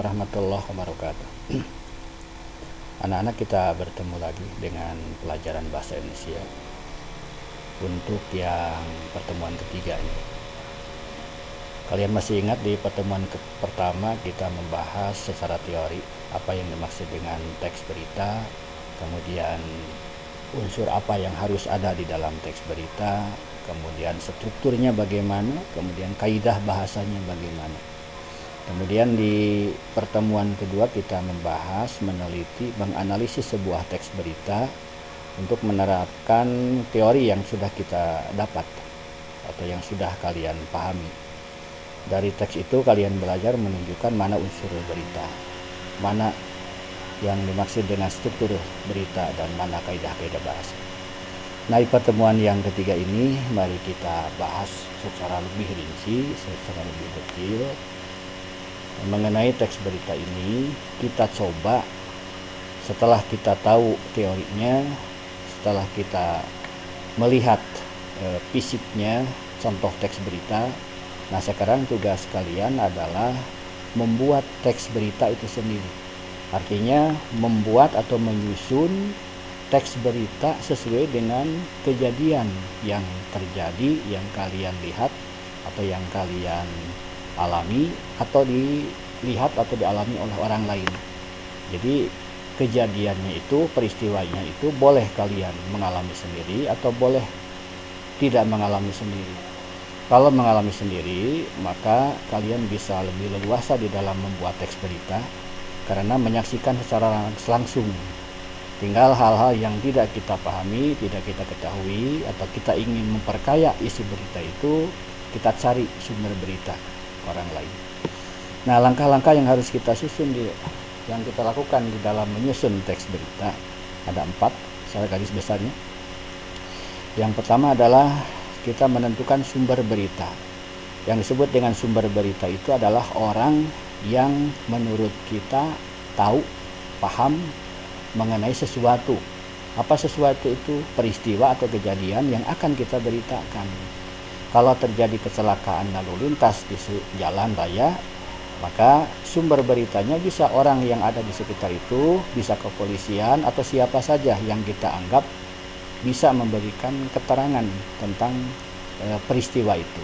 Warahmatullahi wabarakatuh. Anak-anak, kita bertemu lagi dengan pelajaran bahasa Indonesia untuk yang pertemuan ketiga ini. Kalian masih ingat di pertemuan pertama kita membahas secara teori apa yang dimaksud dengan teks berita, kemudian unsur apa yang harus ada di dalam teks berita, kemudian strukturnya bagaimana, kemudian kaidah bahasanya bagaimana. Kemudian di pertemuan kedua kita membahas, meneliti, menganalisis sebuah teks berita untuk menerapkan teori yang sudah kita dapat atau yang sudah kalian pahami. Dari teks itu kalian belajar menunjukkan mana unsur berita, mana yang dimaksud dengan struktur berita, dan mana kaidah-kaidah bahasa. Nah, di pertemuan yang ketiga ini mari kita bahas secara lebih rinci, secara lebih detail mengenai teks berita ini. Kita coba, setelah kita tahu teorinya, setelah kita melihat fisiknya contoh teks berita, nah sekarang tugas kalian adalah membuat teks berita itu sendiri. Artinya membuat atau menyusun teks berita sesuai dengan kejadian yang terjadi, yang kalian lihat atau yang kalian alami atau dilihat atau dialami oleh orang lain. Jadi kejadiannya itu, peristiwanya itu boleh kalian mengalami sendiri atau boleh tidak mengalami sendiri. Kalau mengalami sendiri, maka kalian bisa lebih leluasa di dalam membuat teks berita karena menyaksikan secara langsung. Tinggal hal-hal yang tidak kita pahami, tidak kita ketahui, atau kita ingin memperkaya isi berita itu, kita cari sumber berita orang lain. Nah, langkah-langkah yang harus kita susun yang kita lakukan di dalam menyusun teks berita ada 4 secara garis besarnya. Yang pertama adalah kita menentukan sumber berita. Yang disebut dengan sumber berita itu adalah orang yang menurut kita tahu, paham mengenai sesuatu. Apa sesuatu itu? Peristiwa atau kejadian yang akan kita beritakan. Kalau terjadi kecelakaan lalu lintas di jalan raya, maka sumber beritanya bisa orang yang ada di sekitar itu, bisa kepolisian atau siapa saja yang kita anggap bisa memberikan keterangan tentang peristiwa itu.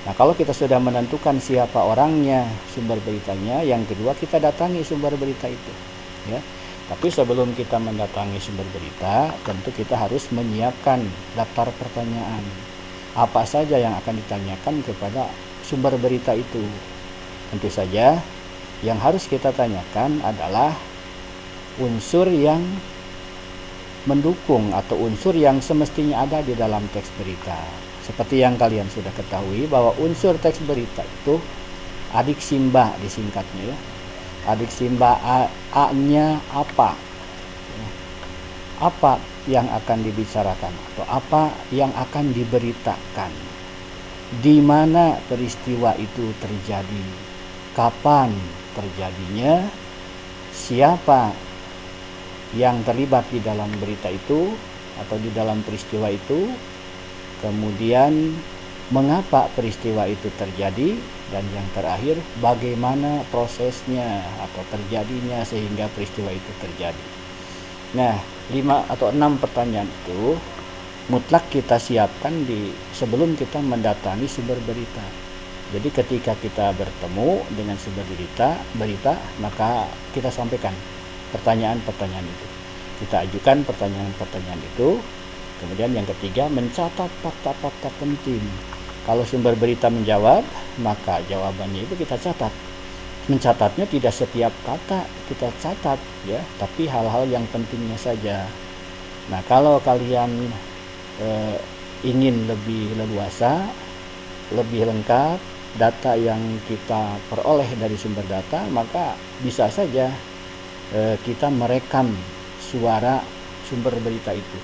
Nah, kalau kita sudah menentukan siapa orangnya, sumber beritanya, yang kedua kita datangi sumber berita itu, ya. Tapi sebelum kita mendatangi sumber berita, tentu kita harus menyiapkan daftar pertanyaan. Apa saja yang akan ditanyakan kepada sumber berita itu? Tentu saja yang harus kita tanyakan adalah unsur yang mendukung atau unsur yang semestinya ada di dalam teks berita. Seperti yang kalian sudah ketahui bahwa unsur teks berita itu adiksimba disingkatnya, ya. Adiksimba A-nya apa? Apa yang akan dibicarakan atau apa yang akan diberitakan, di mana peristiwa itu terjadi, kapan terjadinya, siapa yang terlibat di dalam berita itu atau di dalam peristiwa itu, kemudian mengapa peristiwa itu terjadi, dan yang terakhir bagaimana prosesnya atau terjadinya sehingga peristiwa itu terjadi. Nah, 5 atau 6 pertanyaan itu mutlak kita siapkan sebelum kita mendatangi sumber berita. Jadi ketika kita bertemu dengan sumber berita, maka kita sampaikan pertanyaan-pertanyaan itu. Kita ajukan pertanyaan-pertanyaan itu. Kemudian yang ketiga, mencatat fakta-fakta penting. Kalau sumber berita menjawab, maka jawabannya itu kita catat. Mencatatnya tidak setiap kata kita catat, ya, tapi hal-hal yang pentingnya saja. Nah, kalau kalian ingin lebih leluasa, lebih lengkap data yang kita peroleh dari sumber data, maka bisa saja kita merekam suara sumber berita itu.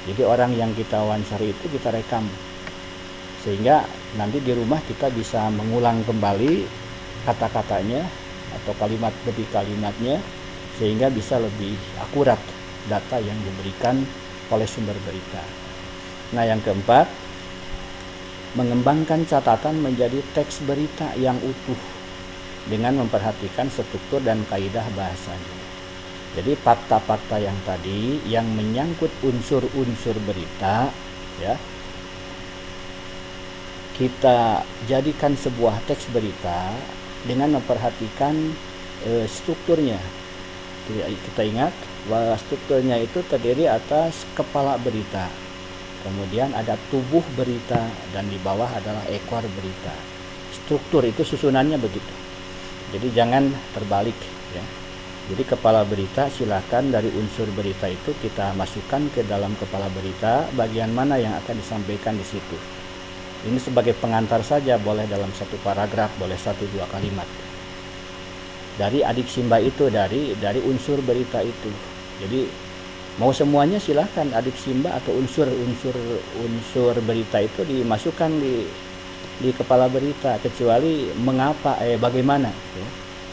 Jadi orang yang kita wawancara itu kita rekam, sehingga nanti di rumah kita bisa mengulang kembali kata-katanya atau kalimat demi kalimatnya, sehingga bisa lebih akurat data yang diberikan oleh sumber berita. Nah, yang keempat, mengembangkan catatan menjadi teks berita yang utuh. dengan memperhatikan struktur dan kaidah bahasanya. Jadi fakta-fakta yang tadi yang menyangkut unsur-unsur berita, ya, kita jadikan sebuah teks berita dengan memperhatikan strukturnya. Kita ingat bahwa strukturnya itu terdiri atas kepala berita, kemudian ada tubuh berita, dan di bawah adalah ekor berita. Struktur itu susunannya begitu. Jadi jangan terbalik, ya. Jadi kepala berita, silakan dari unsur berita itu kita masukkan ke dalam kepala berita bagian mana yang akan disampaikan di situ. Ini sebagai pengantar saja, boleh dalam satu paragraf, boleh 1-2 kalimat. Dari adik simba itu, dari unsur berita itu. Jadi mau semuanya silahkan adik simba atau unsur berita itu dimasukkan di kepala berita, kecuali mengapa, bagaimana, ya.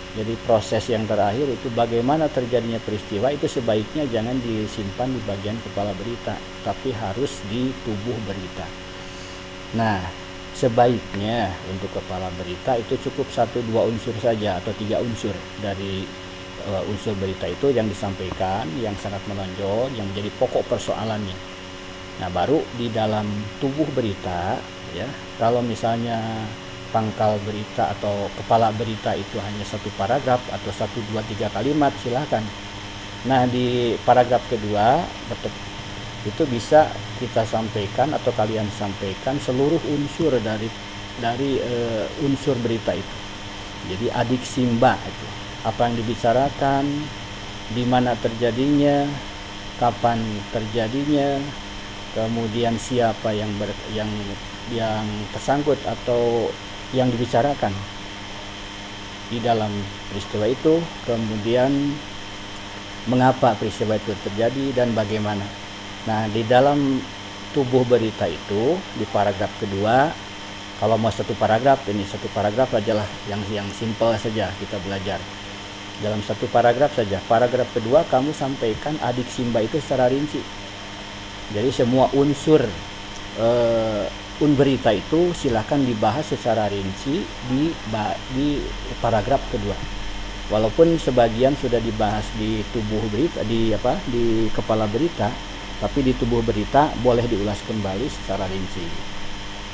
Jadi proses yang terakhir itu bagaimana terjadinya peristiwa itu sebaiknya jangan disimpan di bagian kepala berita, tapi harus di tubuh berita. Nah, sebaiknya untuk kepala berita itu cukup 1-2 unsur saja atau 3 unsur dari unsur berita itu yang disampaikan, yang sangat menonjol, yang menjadi pokok persoalannya. Nah, baru di dalam tubuh berita, ya, kalau misalnya pangkal berita atau kepala berita itu hanya 1 paragraf atau 1-2-3 kalimat, silahkan. Nah, di paragraf kedua itu bisa kita sampaikan atau kalian sampaikan seluruh unsur dari unsur berita itu. Jadi adik simba itu apa yang dibicarakan, di mana terjadinya, kapan terjadinya, kemudian siapa yang tersangkut atau yang dibicarakan di dalam peristiwa itu, kemudian mengapa peristiwa itu terjadi dan bagaimana. Nah, di dalam tubuh berita itu di paragraf kedua, kalau mau 1 paragraf, ini 1 paragraf aja lah, yang simple saja kita belajar. Dalam 1 paragraf saja, paragraf kedua kamu sampaikan adik simba itu secara rinci. Jadi semua unsur berita itu silahkan dibahas secara rinci di paragraf kedua. Walaupun sebagian sudah dibahas di tubuh berita, di kepala berita, tapi di tubuh berita boleh diulas kembali secara rinci.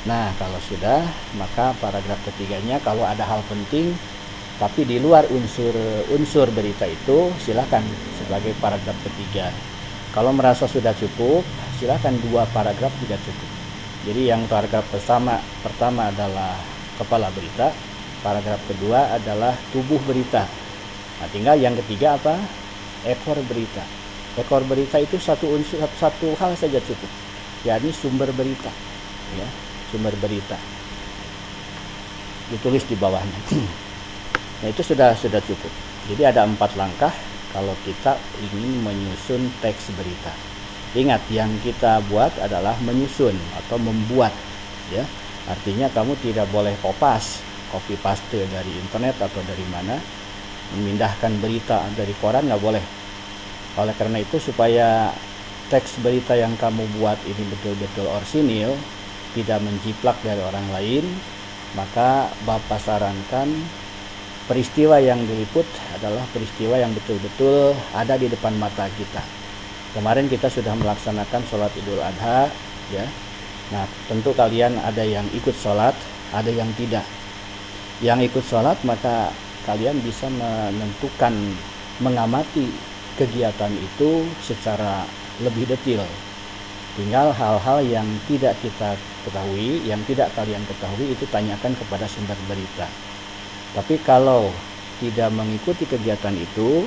Nah, kalau sudah, maka paragraf ketiganya kalau ada hal penting tapi di luar unsur berita itu, silahkan sebagai paragraf ketiga. Kalau merasa sudah cukup, silahkan 2 paragraf juga cukup. Jadi yang paragraf pertama adalah kepala berita, paragraf kedua adalah tubuh berita. Nah, tinggal yang ketiga apa? Ekor berita. Ekor berita itu satu hal saja cukup, yakni sumber berita, ya, sumber berita. Ditulis di bawahnya. Nah, itu sudah cukup. Jadi ada 4 langkah kalau kita ingin menyusun teks berita. Ingat, yang kita buat adalah menyusun atau membuat, ya. Artinya kamu tidak boleh copy paste dari internet atau dari mana, memindahkan berita dari koran, nggak boleh. Oleh karena itu, supaya teks berita yang kamu buat ini betul-betul orsinil, tidak menjiplak dari orang lain, maka Bapak sarankan peristiwa yang diliput adalah peristiwa yang betul-betul ada di depan mata kita. Kemarin kita sudah melaksanakan sholat Idul Adha, ya. Nah, tentu kalian ada yang ikut sholat, ada yang tidak. Yang ikut sholat, maka kalian bisa menentukan, mengamati kegiatan itu secara lebih detail. Tinggal hal-hal yang tidak kita ketahui, yang tidak kalian ketahui, itu tanyakan kepada sumber berita. Tapi kalau tidak mengikuti kegiatan itu,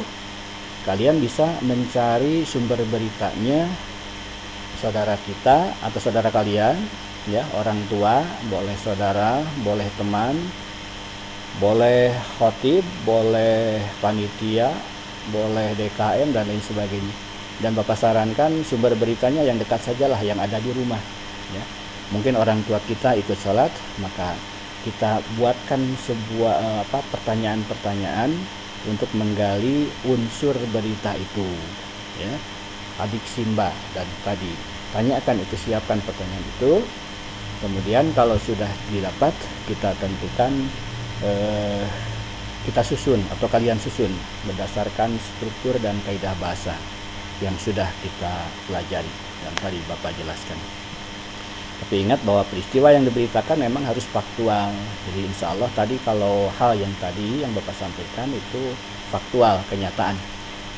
kalian bisa mencari sumber beritanya saudara kita atau saudara kalian, ya, orang tua, boleh saudara, boleh teman, boleh khotib, boleh panitia, boleh DKM dan lain sebagainya. Dan Bapak sarankan sumber beritanya yang dekat sajalah, yang ada di rumah, ya. Mungkin orang tua kita ikut sholat, maka kita buatkan sebuah pertanyaan-pertanyaan untuk menggali unsur berita itu, ya. Adik simba dan tadi tanyakan itu, siapkan pertanyaan itu. Kemudian kalau sudah didapat, kita tentukan kita susun atau kalian susun berdasarkan struktur dan kaidah bahasa yang sudah kita pelajari yang tadi Bapak jelaskan. Tapi ingat bahwa peristiwa yang diberitakan memang harus faktual. Jadi insya Allah tadi kalau hal yang tadi yang Bapak sampaikan itu faktual, kenyataan,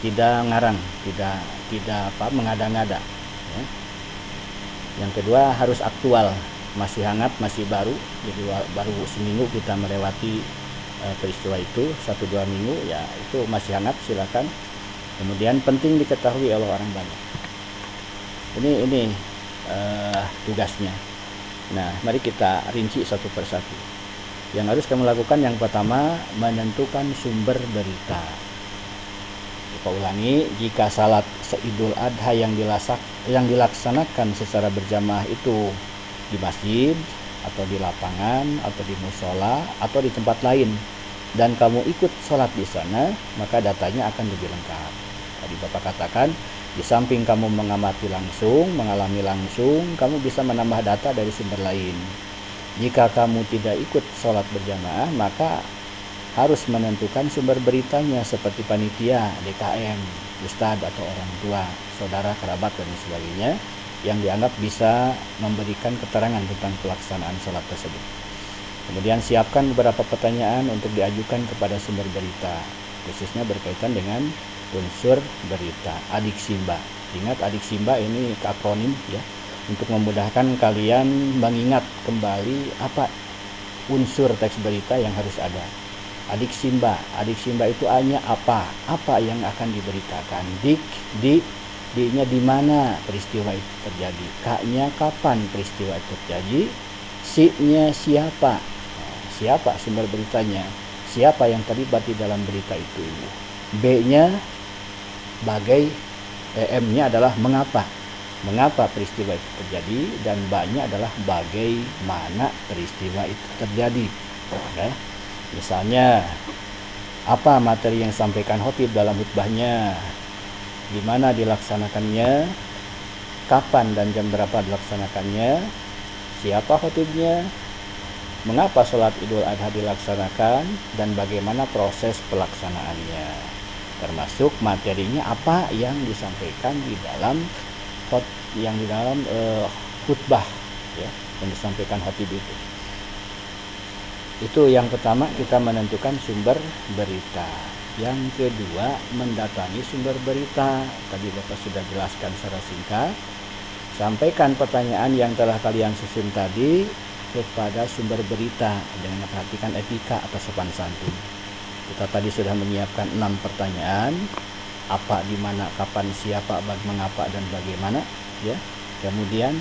tidak ngarang, tidak mengada-ngada. Ya. Yang kedua harus aktual, masih hangat, masih baru. Jadi baru seminggu kita melewati peristiwa itu, 1-2 minggu ya itu masih hangat, silakan. Kemudian penting diketahui oleh orang banyak. Ini tugasnya. Nah, mari kita rinci satu persatu. Yang harus kamu lakukan yang pertama menentukan sumber berita. Kita ulangi, jika salat Idul Adha yang dilaksanakan secara berjamaah itu di masjid atau di lapangan atau di musola atau di tempat lain dan kamu ikut sholat di sana, maka datanya akan lebih lengkap. Tadi Bapak katakan, di samping kamu mengamati langsung, mengalami langsung, kamu bisa menambah data dari sumber lain. Jika kamu tidak ikut sholat berjamaah, maka harus menentukan sumber beritanya seperti panitia, DKM, ustadz atau orang tua, saudara, kerabat, dan sebagainya yang dianggap bisa memberikan keterangan tentang pelaksanaan sholat tersebut. Kemudian siapkan beberapa pertanyaan untuk diajukan kepada sumber berita, khususnya berkaitan dengan unsur berita, adik simba. Ingat adik simba ini akronim ya, untuk memudahkan kalian mengingat kembali apa unsur teks berita yang harus ada. Adik simba itu A-nya apa yang akan diberitakan. D-nya di mana peristiwa itu terjadi. K-nya kapan peristiwa itu terjadi. C-nya siapa. Siapa sumber beritanya, siapa yang terlibat di dalam berita itu. B-nya M-nya adalah mengapa peristiwa itu terjadi, dan B-nya adalah bagaimana peristiwa itu terjadi. Ya. Misalnya apa materi yang disampaikan khatib dalam khutbahnya, di mana dilaksanakannya, kapan dan jam berapa dilaksanakannya, siapa khatibnya, mengapa sholat Idul Adha dilaksanakan, dan bagaimana proses pelaksanaannya. Termasuk materinya apa yang disampaikan di dalam khutbah ya, yang disampaikan khatib itu. Itu yang pertama, kita menentukan sumber berita. Yang kedua, mendatangi sumber berita. Tadi Bapak sudah jelaskan secara singkat. Sampaikan pertanyaan yang telah kalian susun tadi kepada sumber berita dengan memperhatikan etika atau sopan santun. Kita tadi sudah menyiapkan 6 pertanyaan, apa, di mana, kapan, siapa, mengapa, dan bagaimana ya. Kemudian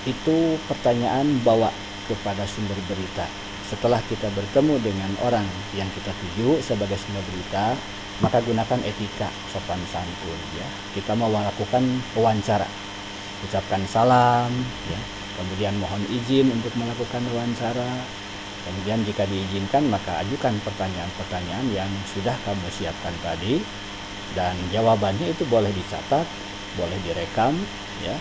itu pertanyaan bawa kepada sumber berita. Setelah kita bertemu dengan orang yang kita tuju sebagai sumber berita, maka gunakan etika sopan santun ya. Kita mau melakukan wawancara, ucapkan salam ya. Kemudian mohon izin untuk melakukan wawancara. Kemudian jika diizinkan, maka ajukan pertanyaan-pertanyaan yang sudah kamu siapkan tadi, dan jawabannya itu boleh dicatat, boleh direkam ya.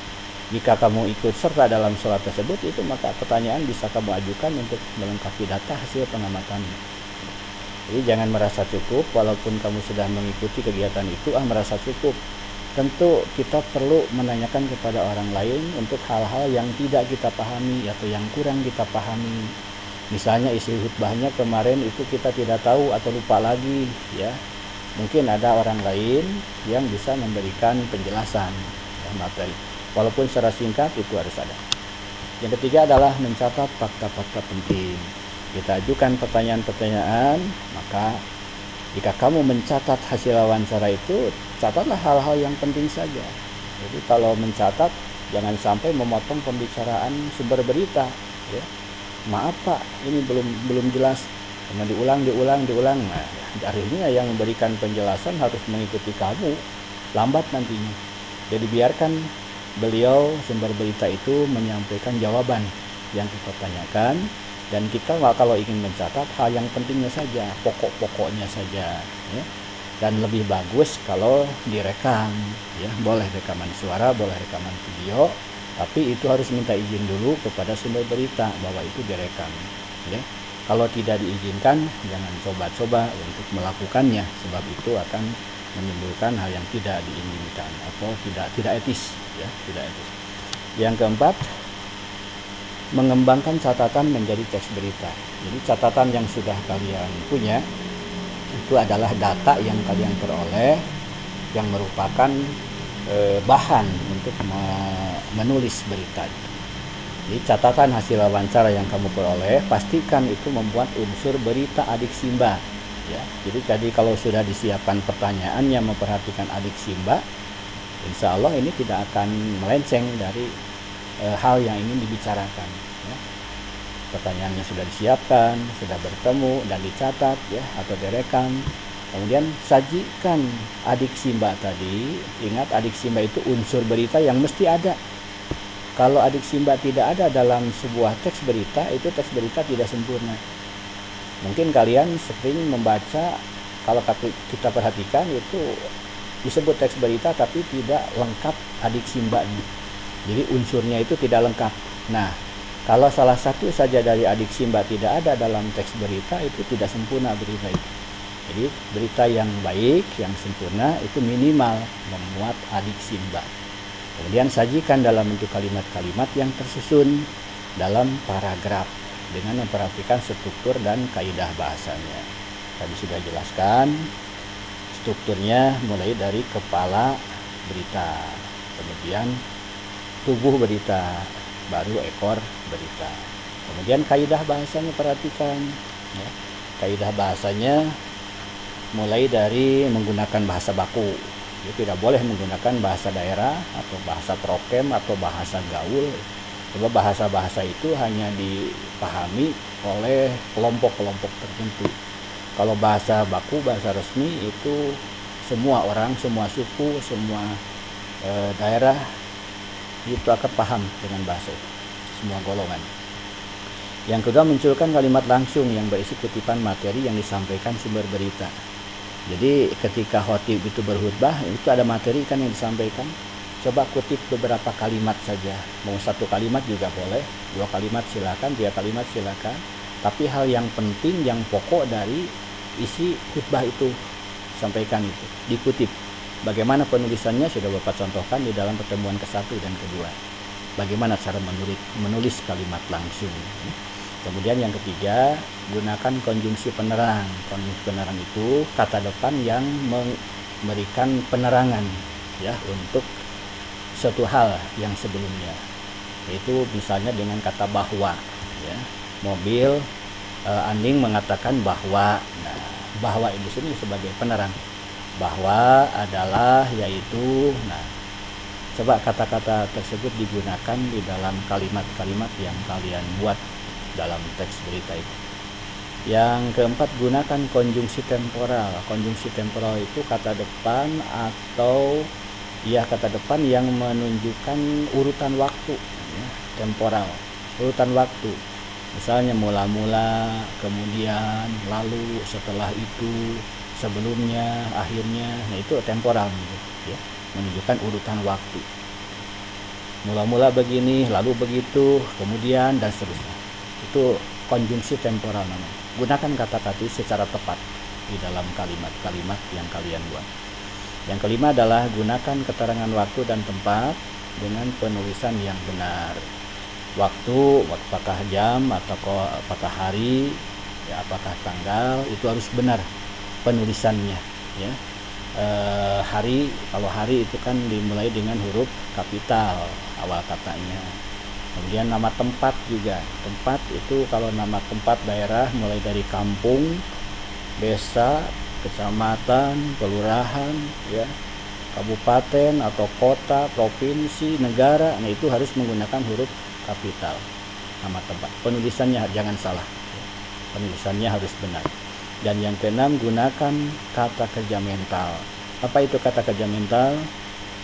Jika kamu ikut serta dalam sholat tersebut, itu maka pertanyaan bisa kamu ajukan untuk melengkapi data hasil pengamatan. Jadi jangan merasa cukup walaupun kamu sudah mengikuti kegiatan itu, merasa cukup. Tentu kita perlu menanyakan kepada orang lain untuk hal-hal yang tidak kita pahami atau yang kurang kita pahami. Misalnya isi khutbahnya kemarin itu kita tidak tahu atau lupa lagi ya. Mungkin ada orang lain yang bisa memberikan penjelasan ya, materi. Walaupun secara singkat itu harus ada. Yang ketiga adalah mencatat fakta-fakta penting. Kita ajukan pertanyaan-pertanyaan, maka jika kamu mencatat hasil wawancara itu, catatlah hal-hal yang penting saja. Jadi kalau mencatat, jangan sampai memotong pembicaraan sumber berita ya. Maaf Pak, ini belum jelas. Karena diulang. Nah, akhirnya yang memberikan penjelasan harus mengikuti kamu, lambat nantinya. Jadi biarkan beliau sumber berita itu menyampaikan jawaban yang kita tanyakan, dan kita kalau ingin mencatat hal yang pentingnya saja, pokok-pokoknya saja ya. Dan lebih bagus kalau direkam ya, boleh rekaman suara, boleh rekaman video, tapi itu harus minta izin dulu kepada sumber berita bahwa itu direkam ya. Kalau tidak diizinkan, jangan coba-coba untuk melakukannya, sebab itu akan menimbulkan hal yang tidak diinginkan atau tidak etis, ya, tidak etis. Yang keempat, mengembangkan catatan menjadi teks berita. Jadi catatan yang sudah kalian punya itu adalah data yang kalian peroleh yang merupakan bahan untuk menulis berita. Jadi catatan hasil wawancara yang kamu peroleh, pastikan itu membuat unsur berita adik simba. Ya, jadi kalau sudah disiapkan pertanyaannya memperhatikan adik simba, insya Allah ini tidak akan melenceng dari hal yang ingin dibicarakan. Ya. Pertanyaannya sudah disiapkan, sudah bertemu dan dicatat, ya, atau direkam. Kemudian sajikan adik simba tadi. Ingat, adik simba itu unsur berita yang mesti ada. Kalau adik simba tidak ada dalam sebuah teks berita, itu teks berita tidak sempurna. Mungkin kalian sering membaca, kalau kita perhatikan itu disebut teks berita tapi tidak lengkap adik simbanya. Jadi unsurnya itu tidak lengkap. Nah, kalau salah satu saja dari adik simba tidak ada dalam teks berita, itu tidak sempurna berita itu. Jadi berita yang baik, yang sempurna itu minimal memuat adik simba. Kemudian sajikan dalam bentuk kalimat-kalimat yang tersusun dalam paragraf dengan memperhatikan struktur dan kaidah bahasanya. Tadi sudah jelaskan strukturnya mulai dari kepala berita, kemudian tubuh berita, baru ekor berita. Kemudian kaidah bahasanya perhatikan, ya. Kaidah bahasanya mulai dari menggunakan bahasa baku. Dia tidak boleh menggunakan bahasa daerah atau bahasa trokem atau bahasa gaul. Sebab bahasa-bahasa itu hanya dipahami oleh kelompok-kelompok tertentu. Kalau bahasa baku, bahasa resmi itu semua orang, semua suku, semua daerah itu akan paham dengan bahasa itu, semua golongan. Yang kedua, munculkan kalimat langsung yang berisi kutipan materi yang disampaikan sumber berita. Jadi ketika khotib itu berkhutbah, itu ada materi kan yang disampaikan. Coba kutip beberapa kalimat saja. Mau satu kalimat juga boleh, 2 kalimat silakan, 3 kalimat silakan. Tapi hal yang penting, yang pokok dari isi khutbah itu sampaikan itu dikutip. Bagaimana penulisannya sudah Bapak contohkan di dalam pertemuan ke-1 dan ke-2. Bagaimana cara menulis kalimat langsung. Kemudian yang ketiga, gunakan konjungsi penerang. Konjungsi penerang itu kata depan yang memberikan penerangan, ya, untuk suatu hal yang sebelumnya. Yaitu misalnya dengan kata bahwa, ya. Mobil Anding mengatakan bahwa. Nah, bahwa di sini sebagai penerang. Bahwa adalah, yaitu. Nah, coba kata-kata tersebut digunakan di dalam kalimat-kalimat yang kalian buat dalam teks berita itu. Yang keempat, gunakan konjungsi temporal. Konjungsi temporal itu kata depan atau kata depan yang menunjukkan urutan waktu, ya, temporal, urutan waktu. Misalnya mula-mula, kemudian, lalu, setelah itu, sebelumnya, akhirnya. Nah, itu temporal, ya, menunjukkan urutan waktu. Mula-mula begini, lalu begitu, kemudian, dan seterusnya. Itu konjungsi temporal namanya. Gunakan kata-kata secara tepat di dalam kalimat-kalimat yang kalian buat. Yang kelima adalah gunakan keterangan waktu dan tempat dengan penulisan yang benar. Waktu, apakah jam atau apakah hari, ya, apakah tanggal, itu harus benar penulisannya, ya. Hari, kalau hari itu kan dimulai dengan huruf kapital awal katanya. Kemudian nama tempat juga. Tempat itu kalau nama tempat daerah mulai dari kampung, desa, kecamatan, kelurahan, ya, kabupaten atau kota, provinsi, negara. Nah, itu harus menggunakan huruf kapital nama tempat. Penulisannya jangan salah. Penulisannya harus benar. Dan yang keenam, gunakan kata kerja mental. Apa itu kata kerja mental?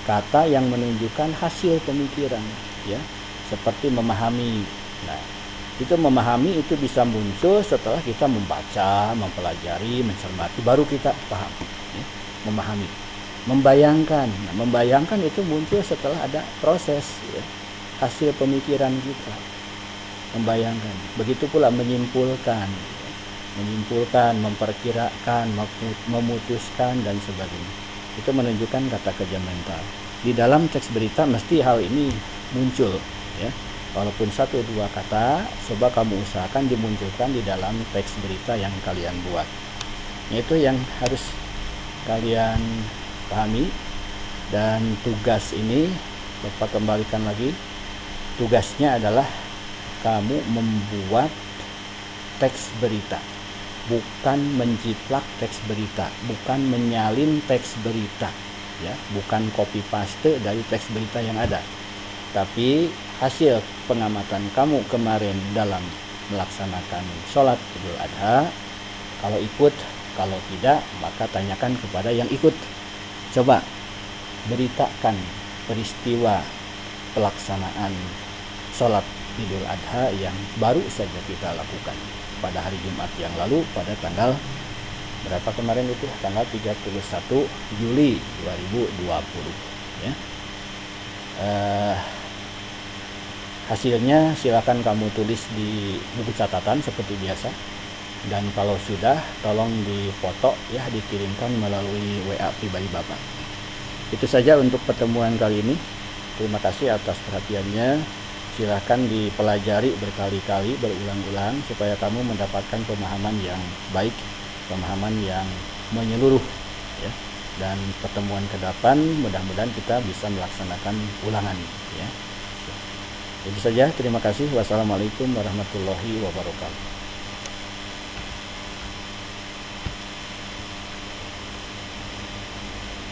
Kata yang menunjukkan hasil pemikiran, ya. Seperti memahami. Nah, itu memahami itu bisa muncul setelah kita membaca, mempelajari, mencermati, baru kita paham, ya. Memahami. Membayangkan. Nah, membayangkan itu muncul setelah ada proses, ya, hasil pemikiran kita. membayangkan. Begitu pula menyimpulkan, memperkirakan, memutuskan dan sebagainya. Itu menunjukkan kata kerja mental. Di dalam teks berita mesti hal ini muncul, ya. Walaupun 1-2 kata, coba kamu usahakan dimunculkan di dalam teks berita yang kalian buat. Itu yang harus kalian pahami. Dan tugas ini Bapak kembalikan lagi, tugasnya adalah kamu membuat teks berita, bukan menjiplak teks berita, bukan menyalin teks berita, ya, bukan copy paste dari teks berita yang ada. Tapi hasil pengamatan kamu kemarin dalam melaksanakan sholat Idul Adha, kalau ikut, kalau tidak maka tanyakan kepada yang ikut. Coba beritakan peristiwa pelaksanaan sholat Idul Adha yang baru saja kita lakukan pada hari Jumat yang lalu, pada tanggal berapa kemarin itu? Tanggal 31 Juli 2020, ya. Hasilnya silakan kamu tulis di buku catatan seperti biasa, dan kalau sudah tolong difoto, ya, dikirimkan melalui WA pribadi Bapak. Itu saja untuk pertemuan kali ini. Terima kasih atas perhatiannya. Silahkan dipelajari berkali-kali, berulang-ulang, supaya kamu mendapatkan pemahaman yang baik, pemahaman yang menyeluruh, ya. Dan pertemuan ke depan mudah-mudahan kita bisa melaksanakan ulangan, ya. Itu saja, terima kasih. Wassalamualaikum warahmatullahi wabarakatuh.